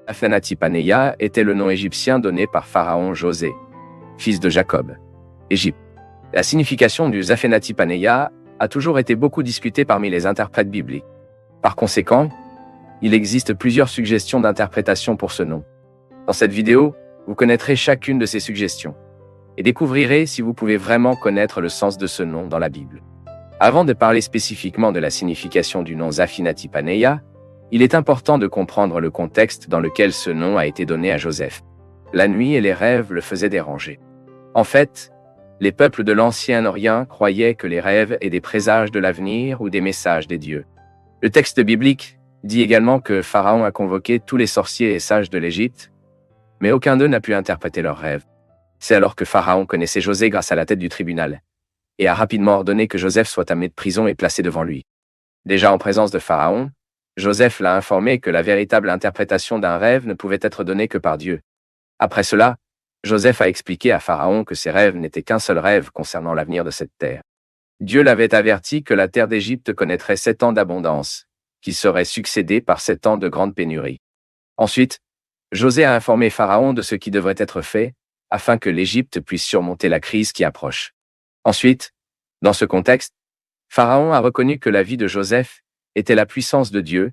Zaphénathi-Panéa était le nom égyptien donné par Pharaon José, fils de Jacob, Égypte. La signification du Zaphénathi-Panéa a toujours été beaucoup discutée parmi les interprètes bibliques. Par conséquent, il existe plusieurs suggestions d'interprétation pour ce nom. Dans cette vidéo, vous connaîtrez chacune de ces suggestions et découvrirez si vous pouvez vraiment connaître le sens de ce nom dans la Bible. Avant de parler spécifiquement de la signification du nom Zaphénathi-Panéa, il est important de comprendre le contexte dans lequel ce nom a été donné à Joseph. La nuit et les rêves le faisaient déranger. En fait, les peuples de l'Ancien Orient croyaient que les rêves étaient des présages de l'avenir ou des messages des dieux. Le texte biblique dit également que Pharaon a convoqué tous les sorciers et sages de l'Égypte, mais aucun d'eux n'a pu interpréter leurs rêves. C'est alors que Pharaon connaissait José grâce à la tête du tribunal, et a rapidement ordonné que Joseph soit amené de prison et placé devant lui. Déjà en présence de Pharaon, Joseph l'a informé que la véritable interprétation d'un rêve ne pouvait être donnée que par Dieu. Après cela, Joseph a expliqué à Pharaon que ses rêves n'étaient qu'un seul rêve concernant l'avenir de cette terre. Dieu l'avait averti que la terre d'Égypte connaîtrait 7 ans d'abondance, qui seraient succédés par 7 ans de grande pénurie. Ensuite, José a informé Pharaon de ce qui devrait être fait, afin que l'Égypte puisse surmonter la crise qui approche. Ensuite, dans ce contexte, Pharaon a reconnu que la vie de Joseph était la puissance de Dieu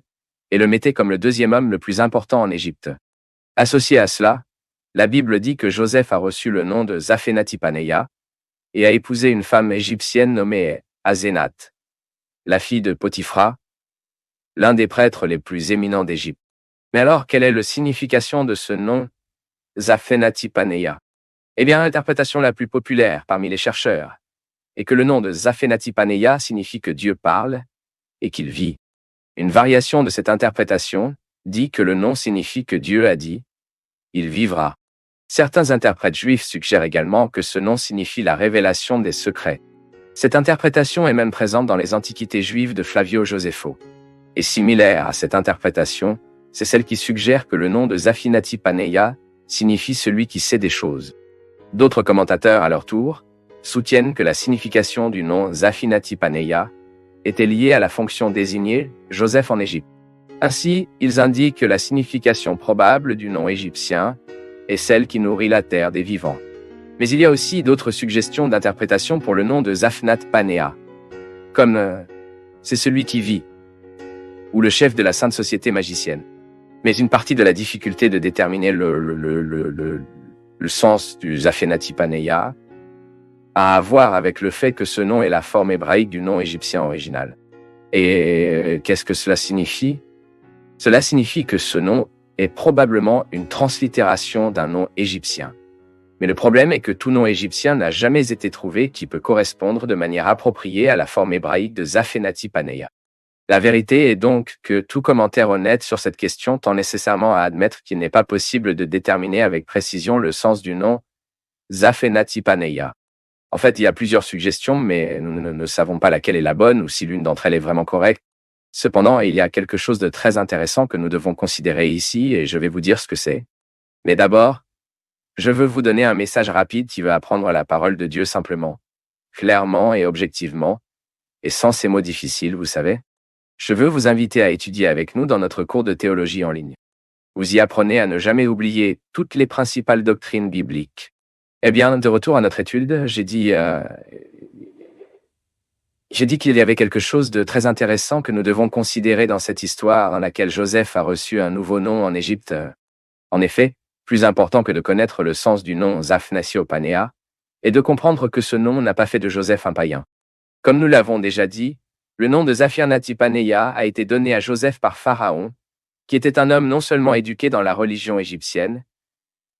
et le mettait comme le deuxième homme le plus important en Égypte. Associé à cela, la Bible dit que Joseph a reçu le nom de Zaphénathi-Panéa et a épousé une femme égyptienne nommée Azénath, la fille de Potiphra, l'un des prêtres les plus éminents d'Égypte. Mais alors, quelle est la signification de ce nom Zaphénathi-Panéa? Eh bien, l'interprétation la plus populaire parmi les chercheurs est que le nom de Zaphénathi-Panéa signifie que Dieu parle et qu'il vit. Une variation de cette interprétation dit que le nom signifie que Dieu a dit « il vivra ». Certains interprètes juifs suggèrent également que ce nom signifie la révélation des secrets. Cette interprétation est même présente dans les Antiquités juives de Flavio Josefo. Et similaire à cette interprétation, c'est celle qui suggère que le nom de Zaphénathi-Panéa signifie celui qui sait des choses. D'autres commentateurs, à leur tour, soutiennent que la signification du nom Zaphénathi-Panéa était liée à la fonction désignée Joseph en Égypte. Ainsi, ils indiquent que la signification probable du nom égyptien est celle qui nourrit la terre des vivants. Mais il y a aussi d'autres suggestions d'interprétation pour le nom de Zaphénath-Panéa, comme c'est celui qui vit, ou le chef de la Sainte Société magicienne. Mais une partie de la difficulté de déterminer le sens du Zaphénathi-Panéa a à voir avec le fait que ce nom est la forme hébraïque du nom égyptien original. Et qu'est-ce que cela signifie? Cela signifie que ce nom est probablement une translittération d'un nom égyptien. Mais le problème est que tout nom égyptien n'a jamais été trouvé qui peut correspondre de manière appropriée à la forme hébraïque de Zaphénathi-Panéa. La vérité est donc que tout commentaire honnête sur cette question tend nécessairement à admettre qu'il n'est pas possible de déterminer avec précision le sens du nom Zaphénathi-Panéa. En fait, il y a plusieurs suggestions, mais nous ne savons pas laquelle est la bonne ou si l'une d'entre elles est vraiment correcte. Cependant, il y a quelque chose de très intéressant que nous devons considérer ici et je vais vous dire ce que c'est. Mais d'abord, je veux vous donner un message rapide qui va apprendre la parole de Dieu simplement, clairement et objectivement, et sans ces mots difficiles, vous savez. Je veux vous inviter à étudier avec nous dans notre cours de théologie en ligne. Vous y apprenez à ne jamais oublier toutes les principales doctrines bibliques. Eh bien, de retour à notre étude, j'ai dit qu'il y avait quelque chose de très intéressant que nous devons considérer dans cette histoire dans laquelle Joseph a reçu un nouveau nom en Égypte. En effet, plus important que de connaître le sens du nom Zaphénathi-Panéa, est de comprendre que ce nom n'a pas fait de Joseph un païen. Comme nous l'avons déjà dit, le nom de Zaphénathi-Panéa a été donné à Joseph par Pharaon, qui était un homme non seulement éduqué dans la religion égyptienne,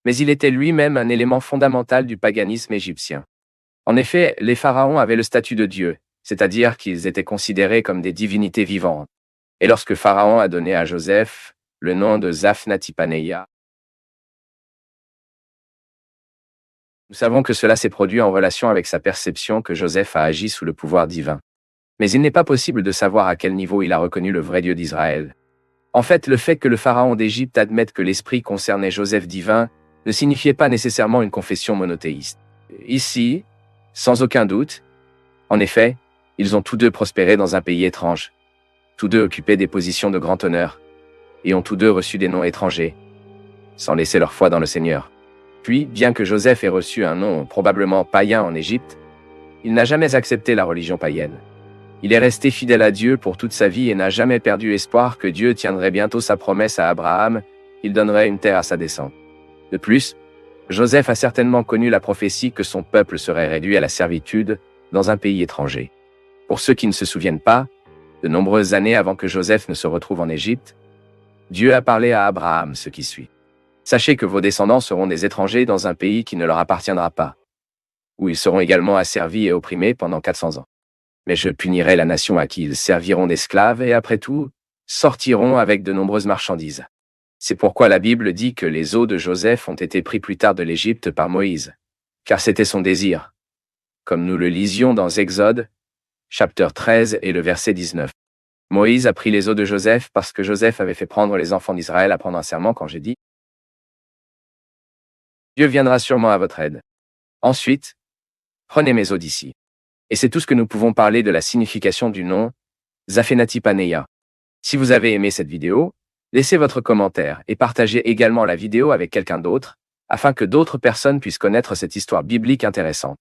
mais il était lui-même un élément fondamental du paganisme égyptien. En effet, les pharaons avaient le statut de Dieu, c'est-à-dire qu'ils étaient considérés comme des divinités vivantes. Et lorsque Pharaon a donné à Joseph le nom de Zaphénathi-Panéa, nous savons que cela s'est produit en relation avec sa perception que Joseph a agi sous le pouvoir divin. Mais il n'est pas possible de savoir à quel niveau il a reconnu le vrai Dieu d'Israël. En fait, le fait que le pharaon d'Égypte admette que l'esprit concernait Joseph divin ne signifiait pas nécessairement une confession monothéiste. Ici, sans aucun doute, en effet, ils ont tous deux prospéré dans un pays étrange. Tous deux occupaient des positions de grand honneur, et ont tous deux reçu des noms étrangers, sans laisser leur foi dans le Seigneur. Puis, bien que Joseph ait reçu un nom probablement païen en Égypte, il n'a jamais accepté la religion païenne. Il est resté fidèle à Dieu pour toute sa vie et n'a jamais perdu espoir que Dieu tiendrait bientôt sa promesse à Abraham, qu'il donnerait une terre à sa descendance. De plus, Joseph a certainement connu la prophétie que son peuple serait réduit à la servitude dans un pays étranger. Pour ceux qui ne se souviennent pas, de nombreuses années avant que Joseph ne se retrouve en Égypte, Dieu a parlé à Abraham ce qui suit. Sachez que vos descendants seront des étrangers dans un pays qui ne leur appartiendra pas, où ils seront également asservis et opprimés pendant 400 ans. Mais je punirai la nation à qui ils serviront d'esclaves et après tout, sortiront avec de nombreuses marchandises. C'est pourquoi la Bible dit que les os de Joseph ont été pris plus tard de l'Égypte par Moïse, car c'était son désir, comme nous le lisions dans Exode, chapitre 13 et le verset 19. Moïse a pris les os de Joseph parce que Joseph avait fait prendre les enfants d'Israël à prendre un serment quand j'ai dit « Dieu viendra sûrement à votre aide. Ensuite, prenez mes os d'ici. » Et c'est tout ce que nous pouvons parler de la signification du nom Zaphénathi Paneah. Si vous avez aimé cette vidéo, laissez votre commentaire et partagez également la vidéo avec quelqu'un d'autre, afin que d'autres personnes puissent connaître cette histoire biblique intéressante.